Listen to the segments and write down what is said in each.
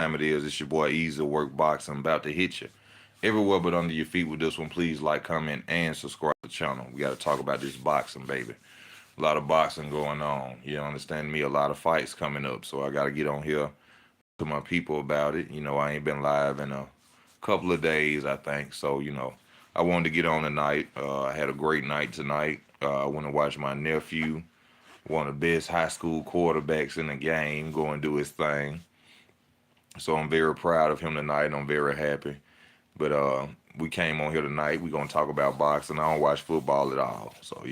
time it is. It's your boy Easy Work Boxing. I'm about to hit you everywhere but under your feet with this one. Please like, comment, and subscribe to the channel. We got to talk about this boxing, baby. A lot of boxing going on. You understand me? A lot of fights coming up. So I got to get on here to my people about it. I ain't been live in a couple of days, I think. So, I wanted to get on tonight. I had a great night tonight. I went and watched my nephew, one of the best high school quarterbacks in the game, go and do his thing. So I'm very proud of him tonight, and I'm very happy. But we came on here tonight. We're gonna talk about boxing. I don't watch football at all, so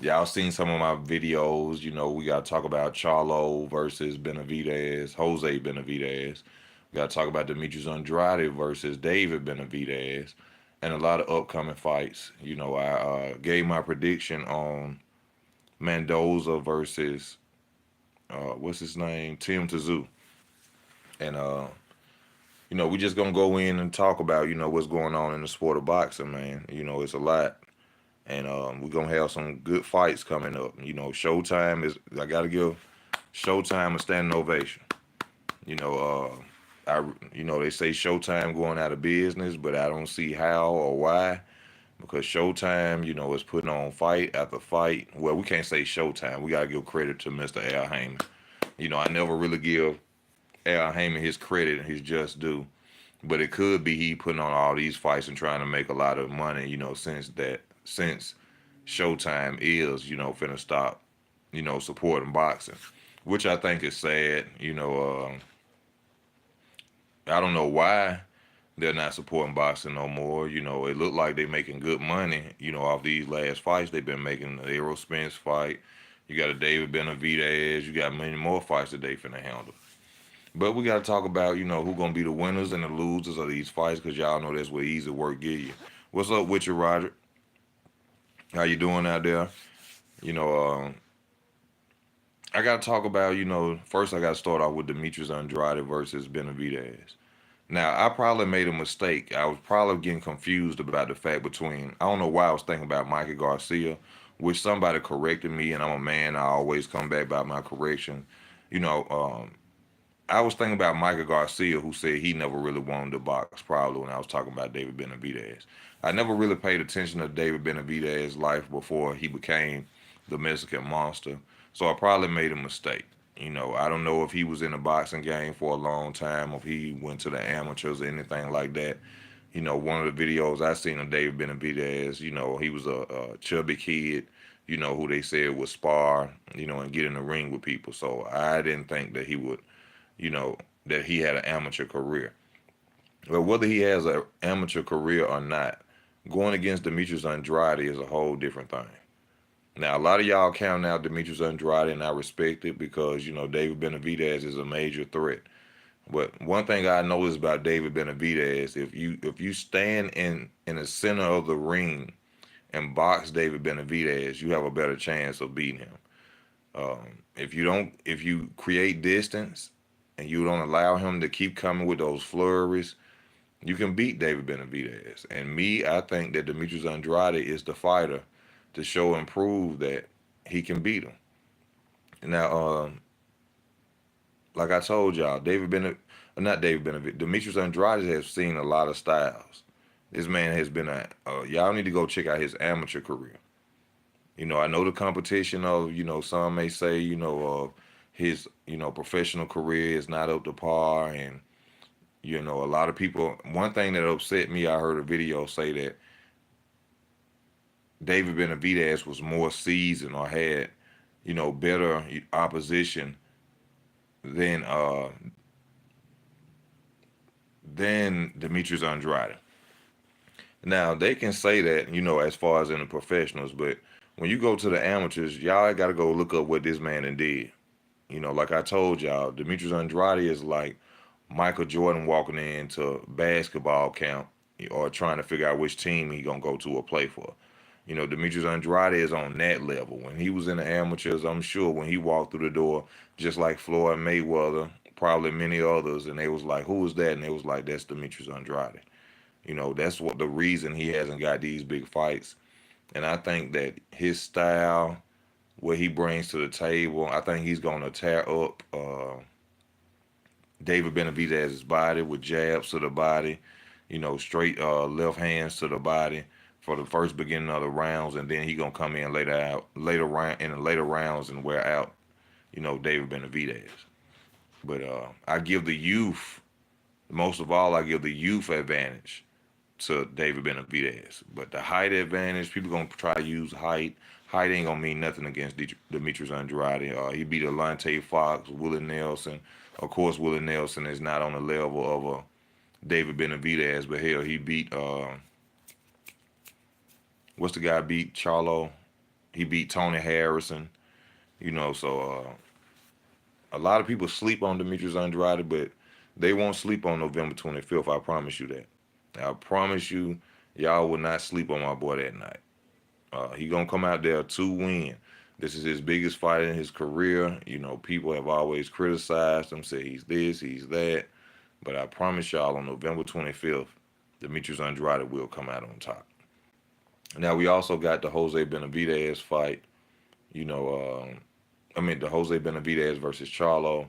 y'all seen some of my videos. We gotta talk about Charlo versus Benavidez, Jose Benavidez. We gotta talk about Demetrius Andrade versus David Benavidez, and a lot of upcoming fights. I gave my prediction on Mendoza versus what's his name, Tim Tszyu, and we just gonna go in and talk about what's going on in the sport of boxing, man. It's a lot, and we're gonna have some good fights coming up. Showtime is I gotta give Showtime a standing ovation. You know, they say Showtime going out of business, but I don't see how or why. Because Showtime, is putting on fight after fight. Well, we can't say Showtime. We gotta give credit to Mr. Al Heyman. I never really give Al Heyman his credit and his just due. But it could be he putting on all these fights and trying to make a lot of money, since Showtime is, finna stop, supporting boxing. Which I think is sad. I don't know why they're not supporting boxing no more. It looked like they making good money, off these last fights they've been making. The Errol Spence fight, you got a David Benavidez, you got many more fights that they finna handle. But we got to talk about, who going to be the winners and the losers of these fights, because y'all know that's what easy work give you. What's up with you, Roger? How you doing out there? You know, I got to talk about, first I got to start off with Demetrius Andrade versus Benavidez. Now, I probably made a mistake. I was probably getting confused about the fact between, I don't know why I was thinking about Mikey Garcia, which somebody corrected me, and I'm a man. I always come back by my correction. You know, I was thinking about Michael Garcia, who said he never really wanted to box, probably when I was talking about David Benavidez. I never really paid attention to David Benavidez's life before he became the Mexican monster, so I probably made a mistake. I don't know if he was in the boxing game for a long time, or if he went to the amateurs or anything like that. One of the videos I seen of David Benavidez, he was a chubby kid, who they said would spar, and get in the ring with people. So I didn't think that he would you know, that he had an amateur career. But whether he has an amateur career or not, going against Demetrius Andrade is a whole different thing. Now, a lot of y'all counting out Demetrius Andrade, and I respect it because, David Benavidez is a major threat. But one thing I noticed about David Benavidez, if you stand in the center of the ring and box David Benavidez, you have a better chance of beating him. If you create distance and you don't allow him to keep coming with those flurries, you can beat David Benavidez. And me, I think that Demetrius Andrade is the fighter to show and prove that he can beat him. Now, like I told y'all, not David Benavidez, Demetrius Andrade has seen a lot of styles. This man has been y'all need to go check out his amateur career. I know the competition of, some may say, his, professional career is not up to par. And, a lot of people, one thing that upset me, I heard a video say that David Benavidez was more seasoned or had, better opposition than, Demetrius Andrade. Now, they can say that, as far as in the professionals, but when you go to the amateurs, y'all got to go look up what this man did. Like I told y'all, Demetrius Andrade is like Michael Jordan walking into basketball camp or trying to figure out which team he gonna go to or play for. Demetrius Andrade is on that level. When he was in the amateurs, I'm sure when he walked through the door, just like Floyd Mayweather, probably many others, and they was like, "Who is that?" And they was like, "That's Demetrius Andrade." That's what the reason he hasn't got these big fights. And I think that his style, what he brings to the table, I think he's going to tear up David Benavidez's body with jabs to the body, straight left hands to the body for the first beginning of the rounds, and then he gonna come in later round in the later rounds and wear out, David Benavidez. But I give the youth, most of all, I give the youth advantage to David Benavidez. But the height advantage, people gonna try to use height. Height ain't gonna mean nothing against Demetrius Andrade. He beat Alante Fox, Willie Nelson. Of course, Willie Nelson is not on the level of David Benavidez, but hell, he beat what's the guy beat Charlo? He beat Tony Harrison. So a lot of people sleep on Demetrius Andrade, but they won't sleep on November 25th. I promise you that. I promise you, y'all will not sleep on my boy that night. He gonna come out there to win. This is his biggest fight in his career. People have always criticized him, say he's this, he's that. But I promise y'all, on November 25th, Demetrius Andrade will come out on top. Now we also got the Jose Benavidez fight. You know, the Jose Benavidez versus Charlo,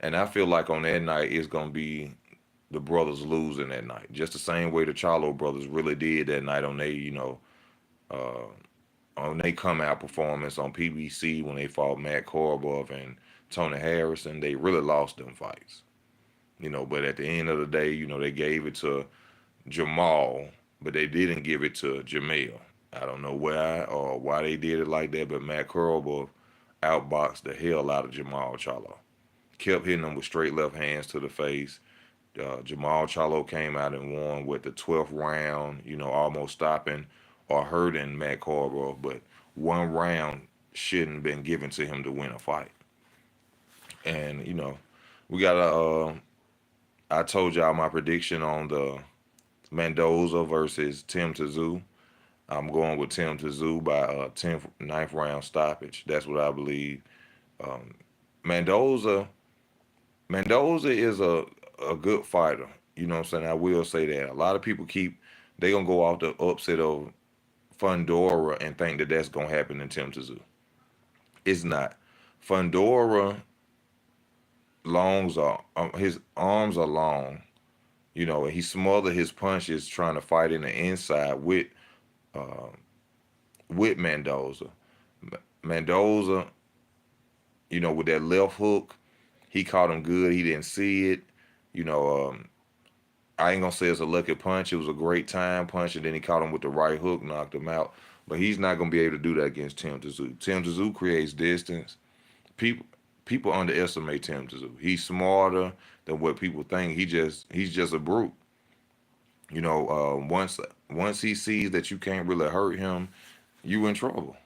and I feel like on that night it's gonna be the brothers losing that night, just the same way the Charlo brothers really did that night on uh, their come out performance on PBC when they fought Matt Korobov and Tony Harrison. They really lost them fights. But at the end of the day, they gave it to Jamal, but they didn't give it to Jamel. I don't know why or why they did it like that, but Matt Korobov outboxed the hell out of Jamal Charlo. Kept hitting him with straight left hands to the face. Jamal Charlo came out and won with the 12th round, almost stopping or hurting Matt Korobov, but one round shouldn't have been given to him to win a fight. And, we got I told y'all my prediction on the Mendoza versus Tim Tszyu. I'm going with Tim Tszyu by 10th, ninth round stoppage. That's what I believe. Um, Mendoza Mendoza is a good fighter. You know what I'm saying? I will say that. A lot of people they gonna go off the upset of Fundora and think that that's gonna happen in Tim Tszyu. It's not. Fundora his arms are long. And he smothered his punches trying to fight in the inside uh, with Mendoza. Mendoza, with that left hook, he caught him good. He didn't see it. You know, um, I ain't gonna say it's a lucky punch. It was a great time punch, and then he caught him with the right hook, knocked him out. But he's not gonna be able to do that against Tim Tszyu. Tim Tszyu creates distance. People people underestimate Tim Tszyu. He's smarter than what people think. He's just a brute. Once he sees that you can't really hurt him, you in trouble.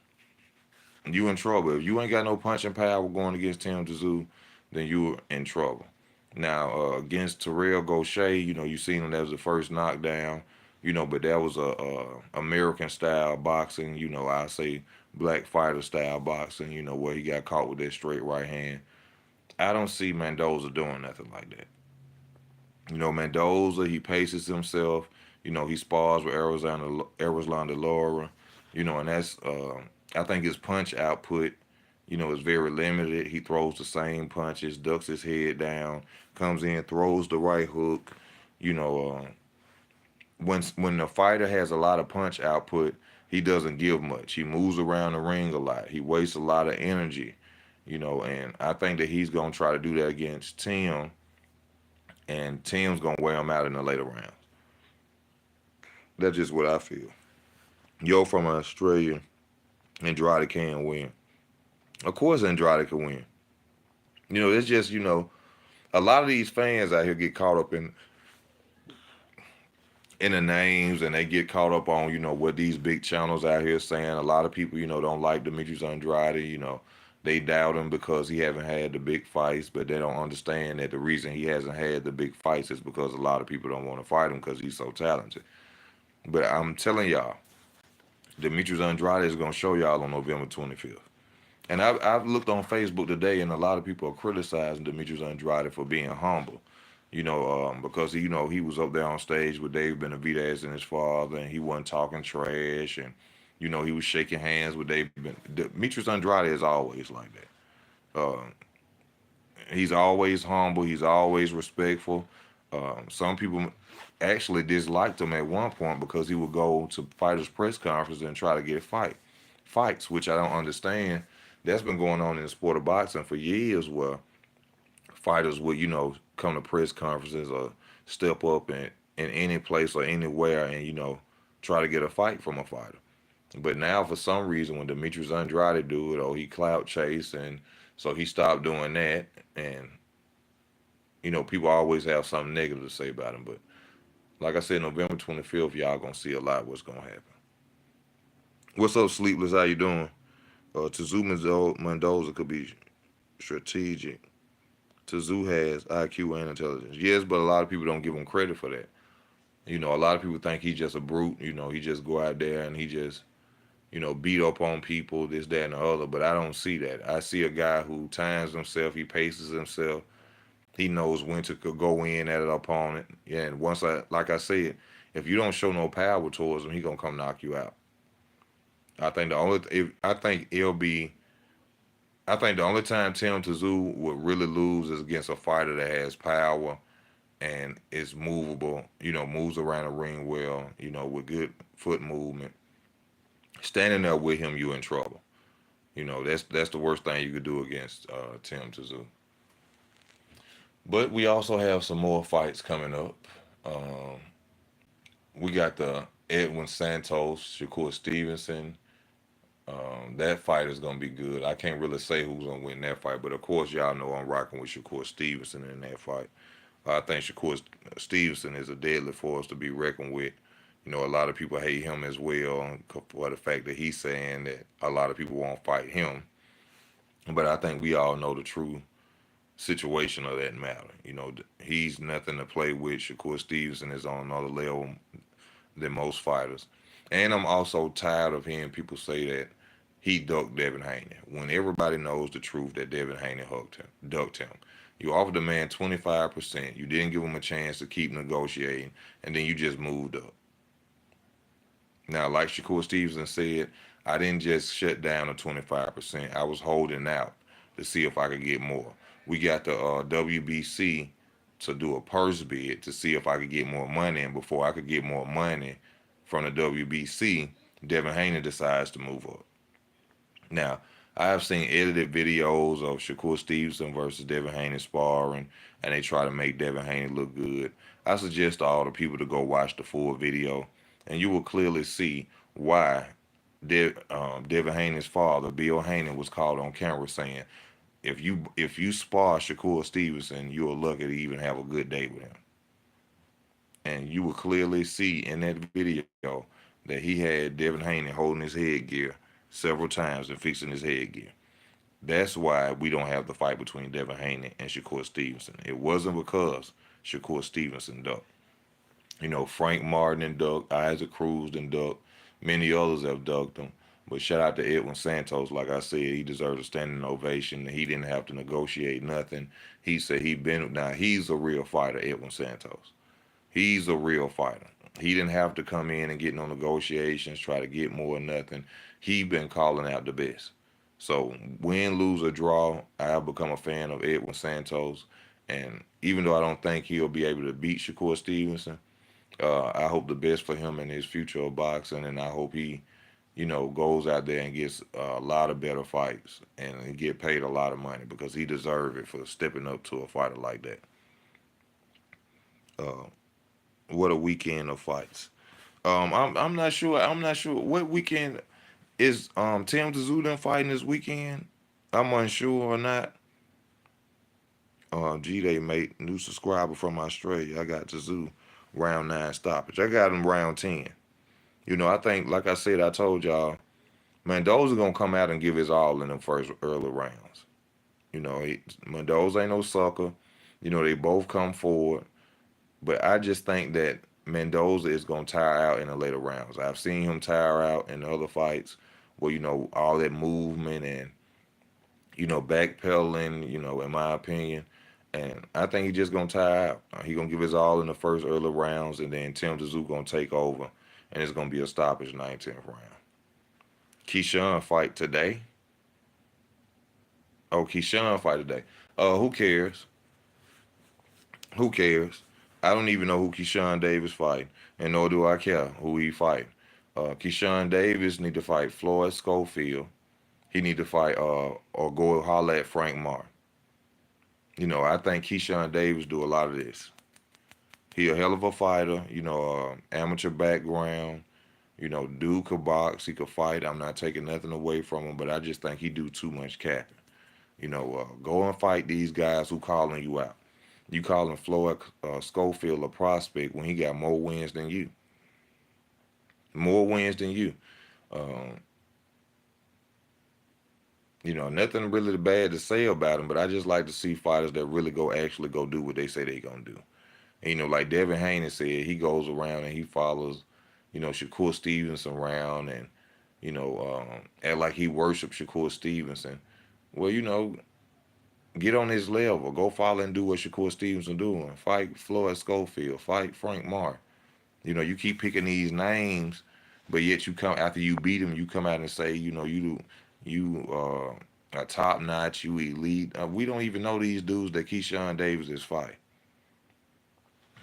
You in trouble. If you ain't got no punching power going against Tim Tszyu, then you're in trouble. Now, against Terrell Gaucher, you seen him, that was the first knockdown, but that was a American style boxing, I say black fighter style boxing, where he got caught with that straight right hand. I don't see Mendoza doing nothing like that. Mendoza, he paces himself, he spars with Arizona Laura, and I think his punch output, is very limited. He throws the same punches, ducks his head down, comes in, throws the right hook. You know, when the fighter has a lot of punch output, he doesn't give much. He moves around the ring a lot. He wastes a lot of energy. And I think that he's gonna try to do that against Tim, and Tim's gonna wear him out in the later rounds. That's just what I feel. Yo, from Australia, Andrade can win. Of course, Andrade can win. It's just a lot of these fans out here get caught up in the names, and they get caught up on what these big channels out here saying. A lot of people don't like Demetrius Andrade. They doubt him because he haven't had the big fights, but they don't understand that the reason he hasn't had the big fights is because a lot of people don't want to fight him because he's so talented. But I'm telling y'all, Demetrius Andrade is going to show y'all on November 25th. And I've looked on Facebook today, and a lot of people are criticizing Demetrius Andrade for being humble. Because he was up there on stage with Dave Benavidez and his father, and he wasn't talking trash, and he was shaking hands with Demetrius Andrade is always like that. He's always humble. He's always respectful. Some people actually disliked him at one point because he would go to fighters' press conferences and try to get fights, which I don't understand. That's been going on in the sport of boxing for years, where fighters would, come to press conferences or step up in any place or anywhere and, try to get a fight from a fighter. But now, for some reason, when Demetrius Andrade do it, or he clout chase, and so he stopped doing that, and people always have something negative to say about him. But like I said, November 25th, y'all gonna see a lot what's gonna happen. What's up, Sleepless? How you doing? Tzu Mendoza could be strategic. Tzu has IQ and intelligence. Yes, but a lot of people don't give him credit for that. A lot of people think he's just a brute. He just go out there and he just beat up on people, this, that, and the other. But I don't see that. I see a guy who times himself, he paces himself, he knows when to go in at an opponent. Yeah, and like I said, if you don't show no power towards him, he gonna come knock you out. I think the only, if, I think the only time Tim Tszyu would really lose is against a fighter that has power and is movable. Moves around the ring well. With good foot movement. Standing there with him, you in trouble. That's the worst thing you could do against Tim Tszyu. But we also have some more fights coming up. Um, we got the Edwin Santos, Shakur Stevenson. That fight is gonna be good. I can't really say who's gonna win that fight, but of course y'all know I'm rocking with Shakur Stevenson in that fight. I think Shakur Stevenson is a deadly force to be reckoned with. A lot of people hate him as well for the fact that he's saying that a lot of people won't fight him. But I think we all know the true situation of that matter. He's nothing to play with. Shakur Stevenson is on another level than most fighters. And I'm also tired of hearing people say that he ducked Devin Haney when everybody knows the truth that Devin Haney ducked him. You offered the man 25%. You didn't give him a chance to keep negotiating, and then you just moved up. Now, like Shakur Stevenson said, I didn't just shut down to 25%. I was holding out to see if I could get more. We got the WBC to do a purse bid to see if I could get more money, and before I could get more money from the WBC, Devin Haney decides to move up. Now, I have seen edited videos of Shakur Stevenson versus Devin Haney sparring, and they try to make Devin Haney look good. I suggest to all the people to go watch the full video, and you will clearly see why Devin Haney's father, Bill Haney, was caught on camera saying, "If you spar Shakur Stevenson, you're lucky to even have a good day with him." And you will clearly see in that video that he had Devin Haney holding his headgear several times and fixing his headgear. That's why we don't have the fight between Devin Haney and Shakur Stevenson. It wasn't because Shakur Stevenson ducked. Frank Martin and ducked, Isaac Cruz and ducked, many others have ducked him. But shout out to Edwin Santos. Like I said, he deserves a standing ovation. He didn't have to negotiate nothing. He said now he's a real fighter, Edwin Santos. He's a real fighter. He didn't have to come in and get no negotiations, try to get more or nothing. He been calling out the best. So win, lose, or draw, I have become a fan of Edwin Santos. And even though I don't think he'll be able to beat Shakur Stevenson, I hope the best for him in his future of boxing, and I hope he, goes out there and gets a lot of better fights and get paid a lot of money because he deserves it for stepping up to a fighter like that. Uh, what a weekend of fights. I'm not sure. I'm not sure what weekend is Tim Tszyu done fighting this weekend. I'm unsure or not. G Day mate, new subscriber from Australia. I got Tszyu round 9 stoppage. I got him round 10. I think, like I said, I told y'all, Mendoza gonna come out and give his all in the first early rounds. Mendoza ain't no sucker. They both come forward. But I just think that Mendoza is going to tire out in the later rounds. I've seen him tire out in other fights where, all that movement and, backpedaling, in my opinion. And I think he's just going to tire out. He's going to give his all in the first early rounds, and then Tim Tszyu going to take over, and it's going to be a stoppage 19th round. Keyshawn fight today. Oh, Keyshawn fight today. Who cares? Who cares? I don't even know who Keyshawn Davis fight, and nor do I care who he fight. Keyshawn Davis need to fight Floyd Schofield. He need to fight or go holler at Frank Martin. I think Keyshawn Davis do a lot of this. He a hell of a fighter. Amateur background. Dude could box. He could fight. I'm not taking nothing away from him, but I just think he do too much capping. Go and fight these guys who calling you out. You calling Floyd Schofield a prospect when he got more wins than you. More wins than you. Um, nothing really bad to say about him, but I just like to see fighters that really actually go do what they say they gonna do. And, like Devin Haney said, he goes around and he follows, Shakur Stevenson around and, act like he worships Shakur Stevenson. Well, get on his level. Go follow and do what Shakur Stevenson doing. Fight Floyd Schofield. Fight Frank Marr. You keep picking these names, but yet you come after you beat them, you come out and say, you are top notch, you elite. We don't even know these dudes that Keyshawn Davis is fighting.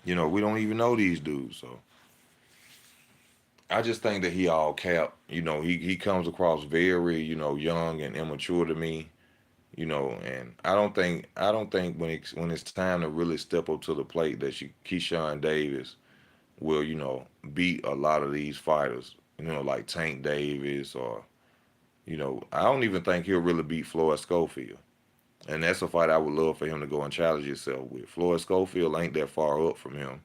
We don't even know these dudes. So I just think that he all cap. He comes across very, young and immature to me. And I don't think when it's time to really step up to the plate that Keyshawn Davis will, beat a lot of these fighters, like Tank Davis or, I don't even think he'll really beat Floyd Schofield. And that's a fight I would love for him to go and challenge himself with. Floyd Schofield ain't that far up from him.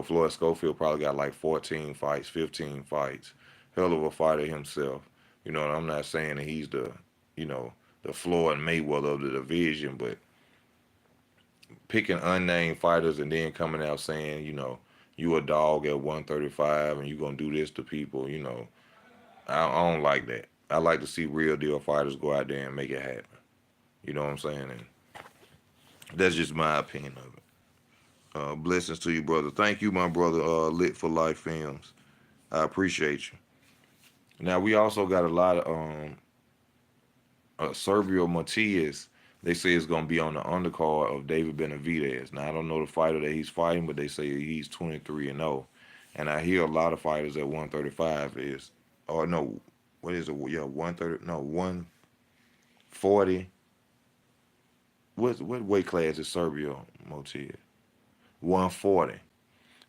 Floyd Schofield probably got like 14 fights, 15 fights. Hell of a fighter himself. And I'm not saying that he's you know, the Floyd Mayweather of the division, but picking unnamed fighters and then coming out saying, you a dog at 135 and you gonna do this to people, I don't like that. I like to see real deal fighters go out there and make it happen. You know what I'm saying? And that's just my opinion of it. Blessings to you, brother. Thank you, my brother, Lit for Life Films. I appreciate you. Now we also got a lot of Sergio Matias. They say is gonna be on the undercard of David Benavidez. Now I don't know the fighter that he's fighting, but they say he's 23-0. And I hear a lot of fighters at 135 is, or no, what is it? Yeah, 130, no, 140. What weight class is Sergio Matias? 140.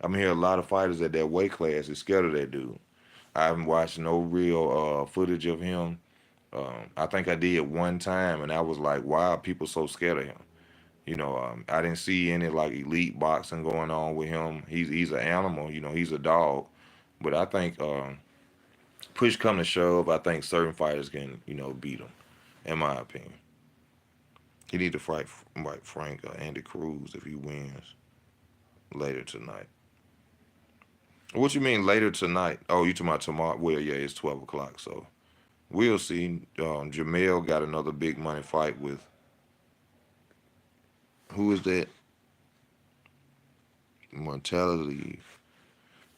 I'm hearing a lot of fighters at that weight class is scared of that dude. I haven't watched no real footage of him. I think I did one time, and I was like, "Why are people so scared of him?" I didn't see any like elite boxing going on with him. He's an animal. He's a dog. But I think push come to shove, I think certain fighters can beat him. In my opinion, he need to fight Frank Andy Cruz if he wins later tonight. What you mean later tonight? Oh, you talking about tomorrow? Well, yeah, it's 12 o'clock, so we'll see. Jamel got another big money fight with who is that? Mortality.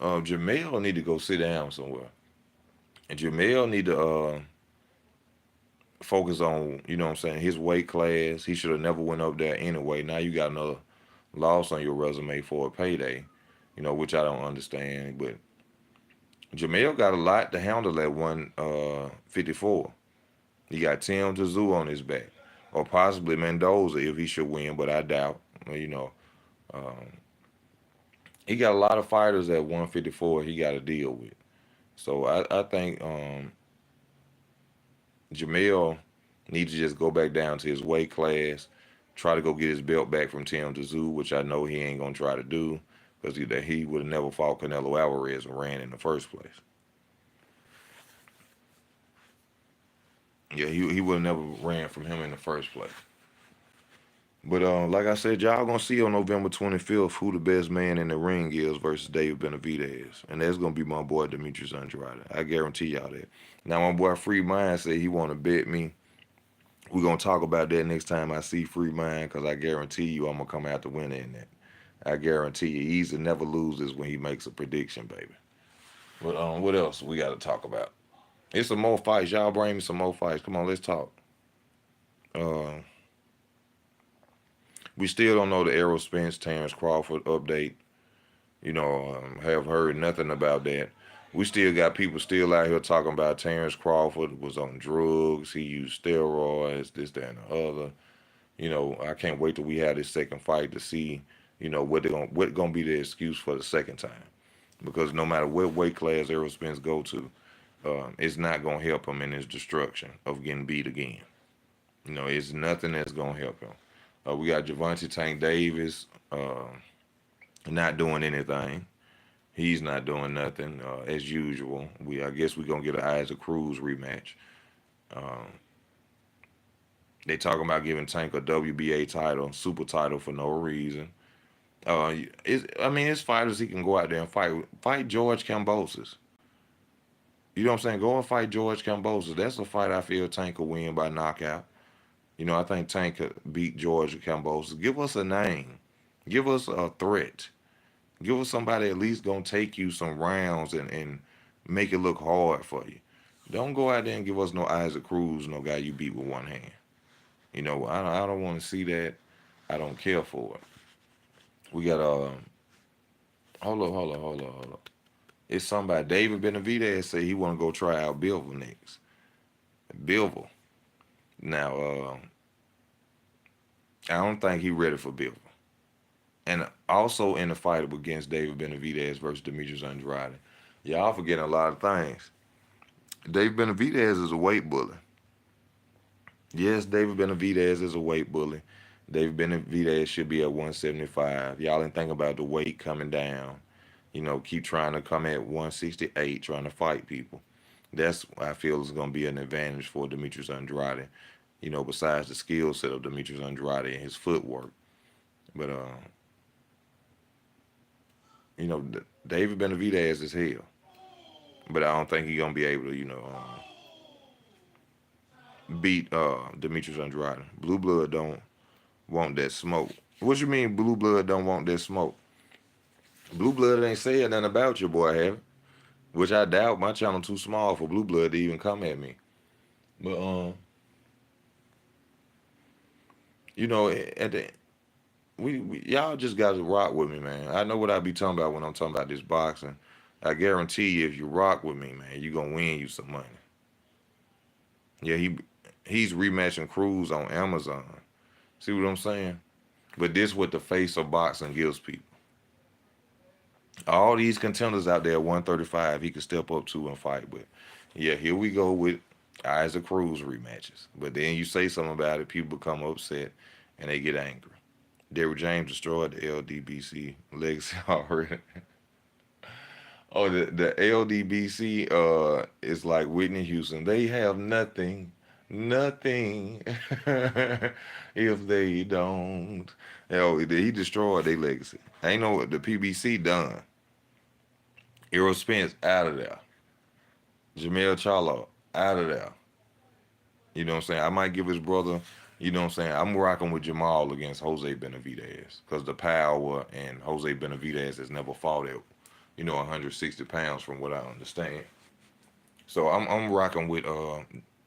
Jamel need to go sit down somewhere, and Jamel need to focus on what I'm saying his weight class. He should have never went up there anyway. Now you got another loss on your resume for a payday, which I don't understand. But Jamel got a lot to handle at 154. He got Tim Tszyu on his back, or possibly Mendoza if he should win, but I doubt. Um, he got a lot of fighters at 154 he got to deal with. So I think Jamel needs to just go back down to his weight class, try to go get his belt back from Tim Tszyu, which I know he ain't gonna try to do because he would have never fought Canelo Alvarez and ran in the first place. Yeah, he would have never ran from him in the first place. But like I said, y'all gonna see on November 25th who the best man in the ring is versus David Benavidez, and that's gonna be my boy Demetrius Andrade. I guarantee y'all that. Now my boy Free Mind said he want to bet me. We're gonna talk about that next time I see Free Mind, because I guarantee you I'm gonna come out the winner in that. I guarantee you he's never loses when he makes a prediction, baby. But what else we got to talk about? It's some more fights. Y'all bring me some more fights. Come on, let's talk. Uh, We still don't know the Errol Spence, Terrence Crawford update. Have heard nothing about that. We still got people still out here talking about Terrence Crawford was on drugs. He used steroids, this, that, and the other. I can't wait till we have this second fight to see, what gonna be the excuse for the second time. Because no matter what weight class Errol Spence go to, it's not gonna help him in his destruction of getting beat again. It's nothing that's gonna help him. We got Javante Tank Davis not doing anything. He's not doing nothing as usual. I guess we're gonna get an Isaac Cruz rematch. Um, they talking about giving Tank a WBA title, super title for no reason. It's fighters he can go out there and fight George Kambosos. You know what I'm saying? Go and fight George Kambosos. That's a fight I feel Tank will win by knockout. I think Tank could beat George Kambosos. Give us a name. Give us a threat. Give us somebody at least gonna take you some rounds and make it look hard for you. Don't go out there and give us no Isaac Cruz, no guy you beat with one hand. I don't want to see that. I don't care for it. We got hold up. It's somebody. David Benavidez say he want to go try out Bivol next. Bivol. Now, I don't think he ready for Bivol. And also in the fight against David Benavidez versus Demetrius Andrade. Y'all forgetting a lot of things. David Benavidez is a weight bully. Yes, David Benavidez is a weight bully. David Benavidez should be at 175. Y'all didn't think about the weight coming down. Keep trying to come at 168, trying to fight people. That's I feel is going to be an advantage for Demetrius Andrade. Besides the skill set of Demetrius Andrade and his footwork. But David Benavidez is hell. But I don't think he's gonna be able to, beat Demetrius Andrade. Blue Blood don't want that smoke. What you mean Blue Blood don't want that smoke? Blue Blood ain't saying nothing about your boy, have it? Which I doubt. My channel too small for Blue Blood to even come at me. But at the we y'all just got to rock with me, man. I know what I be talking about when I'm talking about this boxing. I guarantee you, if you rock with me, man, you gonna win you some money. Yeah, he's rematching Cruz on Amazon. See what I'm saying? But this what the face of boxing gives people. All these contenders out there at 135, he could step up to and fight with. Yeah, here we go with Isaac Cruz rematches. But then you say something about it, people become upset and they get angry. Derrick James destroyed the LDBC legacy already. Oh, the LDBC is like Whitney Houston. They have nothing if they don't. Hell, he destroyed their legacy. Ain't no the PBC done. Errol Spence out of there. Jamel Charlo out of there. You know what I'm saying? I might give his brother, you know what I'm saying? I'm rocking with Jamal against Jose Benavidez because the power and Jose Benavidez has never fought at, 160 pounds from what I understand. So I'm rocking with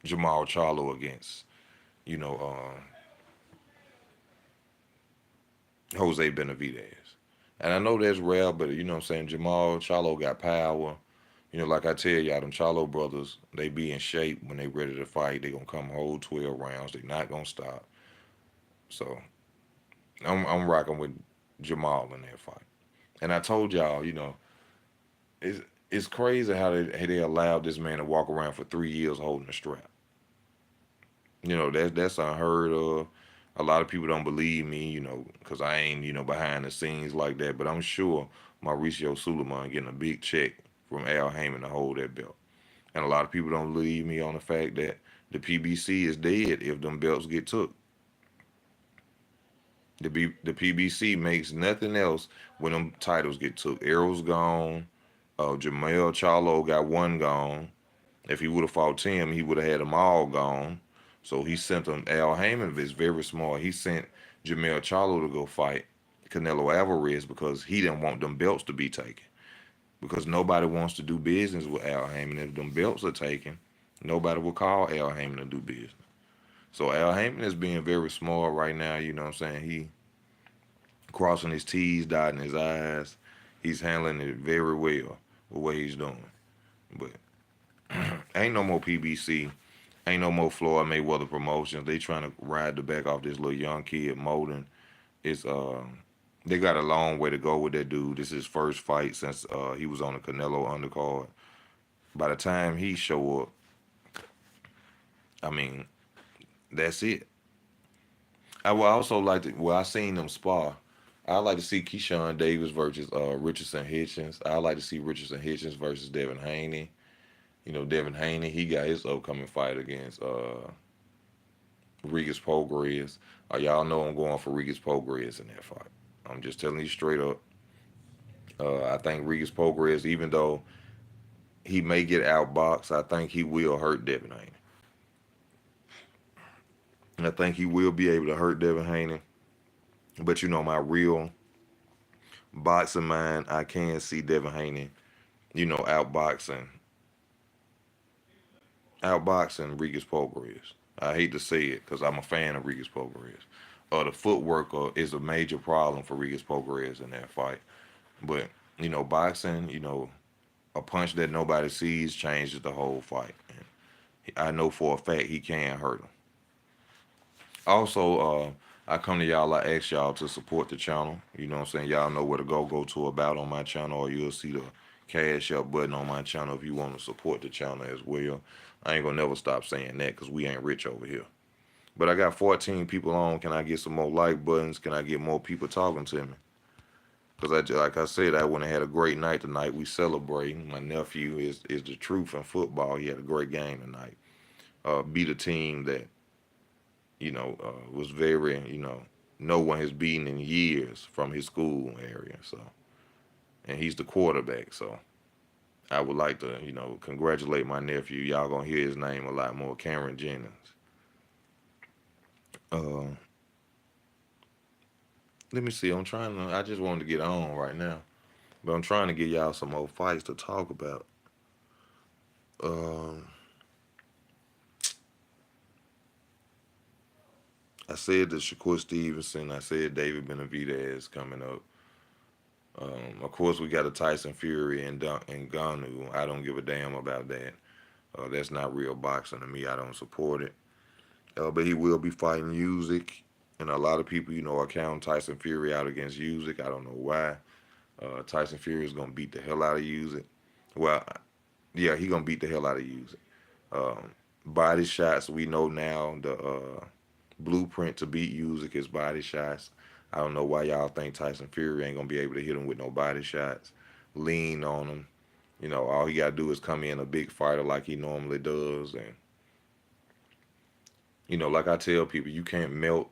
Jamal Charlo against, you know, Jose Benavidez. And I know that's rare, but you know what I'm saying? Jamal Charlo got power. Like I tell y'all, them Charlo brothers, they be in shape when they ready to fight. They gonna come hold 12 rounds. They not gonna stop. So I'm rocking with Jamal in that fight. And I told y'all, it's it's crazy how they allowed this man to walk around for 3 years holding a strap. That's unheard of. A lot of people don't believe me, because I ain't, behind the scenes like that. But I'm sure Mauricio Suleiman getting a big check from Al Heyman to hold that belt. And a lot of people don't believe me on the fact that the PBC is dead if them belts get took. The PBC makes nothing else when them titles get took. Errol's gone. Jamel Charlo got one gone. If he would have fought Tim, he would have had them all gone. So he sent them. Al Heyman is very smart. He sent Jamel Charlo to go fight Canelo Alvarez because he didn't want them belts to be taken. Because nobody wants to do business with Al Heyman. If them belts are taken, nobody will call Al Heyman to do business. So Al Heyman is being very smart right now. You know what I'm saying? crossing his T's, dotting his I's. He's handling it very well with what he's doing. But ain't no more PBC. Ain't no more Floyd Mayweather promotions. They trying to ride the back off this little young kid, Molden. It's they got a long way to go with that dude. This is his first fight since he was on the Canelo undercard. By the time he show up, I mean, that's it. I would also like to. Well, I seen them spar. I like to see Keyshawn Davis versus Richardson Hitchens. I like to see Richardson Hitchens versus Devin Haney. You know, Devin Haney, he got his upcoming fight against Regis Prograis. Y'all know I'm going for Regis Prograis in that fight. I'm just telling you straight up. I think Regis Prograis, even though he may get outboxed, I think he will hurt Devin Haney. I think he will be able to hurt Devin Haney. But you know, my real boxing mind, I can see Devin Haney, you know, outboxing Regis Prograis. I hate to say it because I'm a fan of Regis Prograis. The footwork is a major problem for Regis Prograis in that fight. But you know, boxing, you know, a punch that nobody sees changes the whole fight. And I know for a fact he can hurt him. Also, I come to y'all, I ask y'all to support the channel. You know what I'm saying? Y'all know where to go to about on my channel, or you'll see the cash up button on my channel if you want to support the channel as well. I ain't gonna never stop saying that because we ain't rich over here. But I got 14 people on. Can I get some more like buttons? Can I get more people talking to me? Because like I said, I went and had a great night tonight. We celebrating. My nephew is the truth in football. He had a great game tonight. Beat a team that was very, no one has beaten in years from his school area. So, and he's the quarterback. So, I would like to, congratulate my nephew. Y'all gonna hear his name a lot more, Cameron Jennings. Uh, Let me see. I just wanted to get on right now, but I'm trying to get y'all some more fights to talk about. Um, I said that Shakur Stevenson. I said David Benavidez coming up. Of course, we got a Tyson Fury and Ganu. I don't give a damn about that. That's not real boxing to me. I don't support it. But he will be fighting Usyk, and a lot of people, are counting Tyson Fury out against Usyk. I don't know why. Tyson Fury is gonna beat the hell out of Usyk. Well, yeah, he gonna beat the hell out of Usyk. Body shots, we know now the blueprint to beat Usyk is body shots. I don't know why y'all think Tyson Fury ain't gonna be able to hit him with no body shots. Lean on him. All he gotta do is come in a big fighter like he normally does, and like I tell people, you can't melt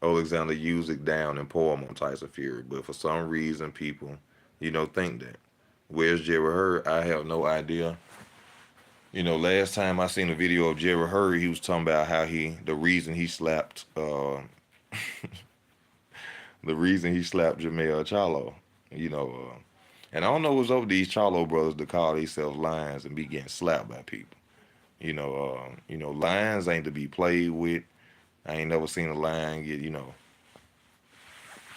Alexander Usyk down and pour him on Tyson Fury. But for some reason, people, think that. Where's Jerry Hurd? I have no idea. Last time I seen a video of Jerry Hurd, he was talking about how the reason he slapped Jamel Charlo. And I don't know what's over these Charlo brothers to call themselves lions and be getting slapped by people. Lions ain't to be played with. I ain't never seen a lion get,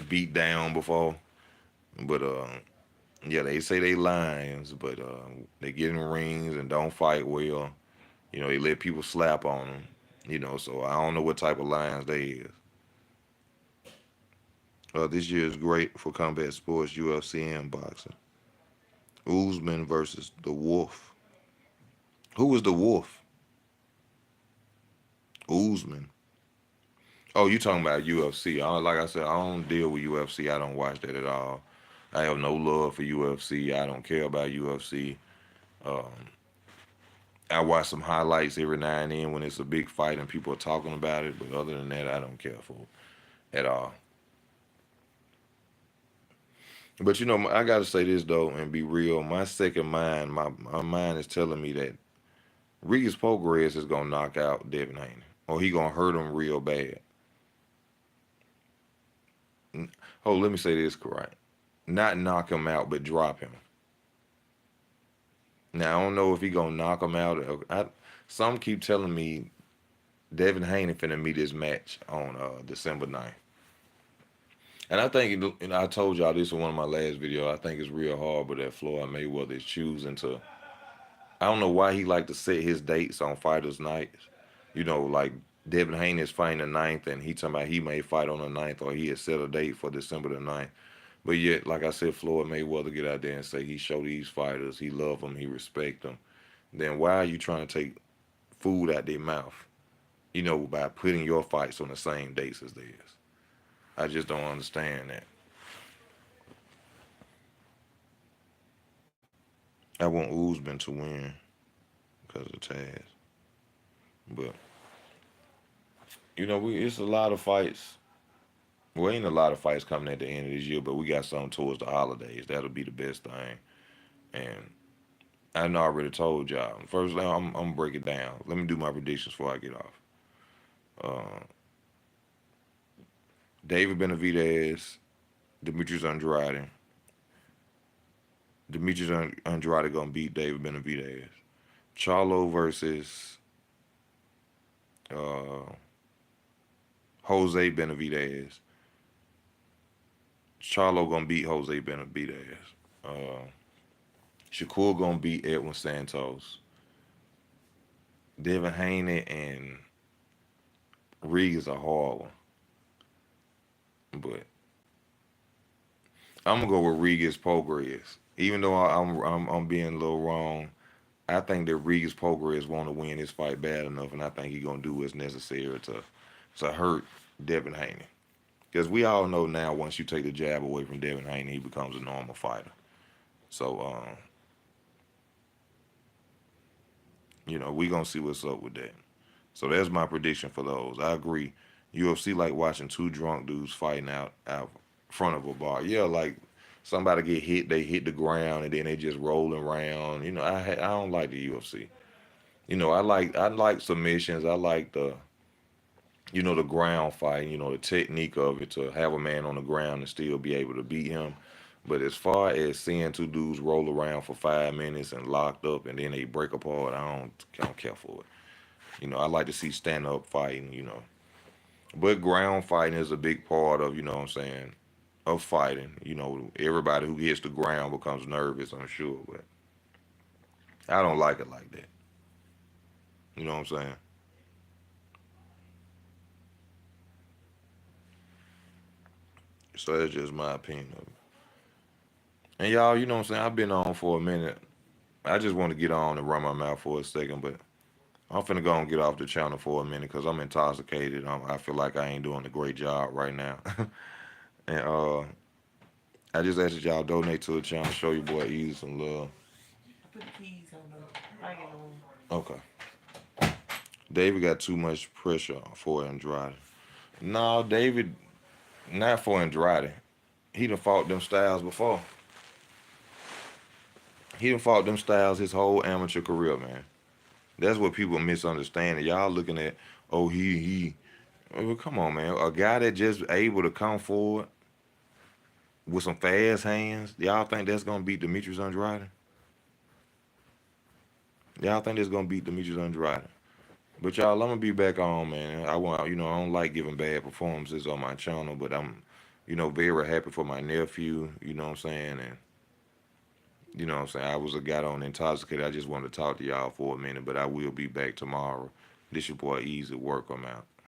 beat down before. But yeah, they say they lions, but they get in rings and don't fight well. They let people slap on them. So I don't know what type of lions they is. This year is great for combat sports, UFC, and boxing. Usman versus the Wolf. Who was the Wolf? Usman. Oh, you talking about UFC? Like I said, I don't deal with UFC. I don't watch that at all. I have no love for UFC. I don't care about UFC. Um, I watch some highlights every now and then when it's a big fight and people are talking about it. But other than that, I don't care for it at all. But I gotta say this though and be real. My second mind, my mind is telling me that Regis Prograis is gonna knock out Devin Haney, or he gonna hurt him real bad. Oh, let me say this correct. Not knock him out, but drop him. Now I don't know if he gonna knock him out. Some keep telling me Devin Haney finna meet his match on December 9th. And I think, and I told y'all this in one of my last videos. I think it's real hard, but that Floyd Mayweather is choosing to. I don't know why he like to set his dates on fighters' nights. Like Devin Haney is fighting the ninth, and he talking about he may fight on the ninth, or he had set a date for December the ninth. But yet, like I said, Floyd Mayweather get out there and say he show these fighters he love them, he respect them. Then why are you trying to take food out their mouth? By putting your fights on the same dates as theirs. I just don't understand that. I want Usman to win because of Taz, but it's a lot of fights. Well, ain't a lot of fights coming at the end of this year, but we got some towards the holidays. That'll be the best thing. And I know I already told y'all. First, I'm gonna break it down. Let me do my predictions before I get off. Uh, David Benavidez, Demetrius Andrade. Demetrius Andrade gonna beat David Benavidez. Charlo versus uh, Jose Benavidez. Charlo gonna beat Jose Benavidez. Uh, Shakur gonna beat Edwin Santos. Devin Haney and Reed is a hard one, but I'm gonna go with Regis Prograis. Even though I'm being a little wrong, I think that Regis Prograis want to win this fight bad enough, and I think he's gonna do what's necessary to hurt Devin Haney. Because we all know now, once you take the jab away from Devin Haney, he becomes a normal fighter. So, we gonna see what's up with that. So that's my prediction for those. I agree. UFC like watching two drunk dudes fighting out front of a bar. Yeah, like somebody get hit, they hit the ground, and then they just rolling around. I don't like the UFC. I like submissions. I like the ground fight. The technique of it to have a man on the ground and still be able to beat him. But as far as seeing two dudes roll around for 5 minutes and locked up and then they break apart, I don't care for it. I like to see stand up fighting. But ground fighting is a big part of, what I'm saying, of fighting. Everybody who hits the ground becomes nervous, I'm sure, but I don't like it like that. You know what I'm saying? So that's just my opinion of it. And y'all, you know what I'm saying? I've been on for a minute. I just want to get on and run my mouth for a second, but I'm finna go and get off the channel for a minute because I'm intoxicated. I feel like I ain't doing a great job right now. And I just ask that y'all donate to the channel, show your boy Easy some love. Put the keys on the iron on. Okay. David got too much pressure for Andrade. No, David, not for Andrade. He done fought them styles before. He done fought them styles his whole amateur career, man. That's what people misunderstand. Y'all looking at, oh, he. Well, come on, man. A guy that just able to come forward with some fast hands. Y'all think that's gonna beat Demetrius Andrade? Y'all think that's gonna beat Demetrius Andrade? But y'all, I'm gonna be back on, man. I don't like giving bad performances on my channel, but I'm, very happy for my nephew. You know what I'm saying? And what I'm saying, I was a got on intoxicated. I just wanted to talk to y'all for a minute, but I will be back tomorrow. This your boy Easy. Work. I'm out.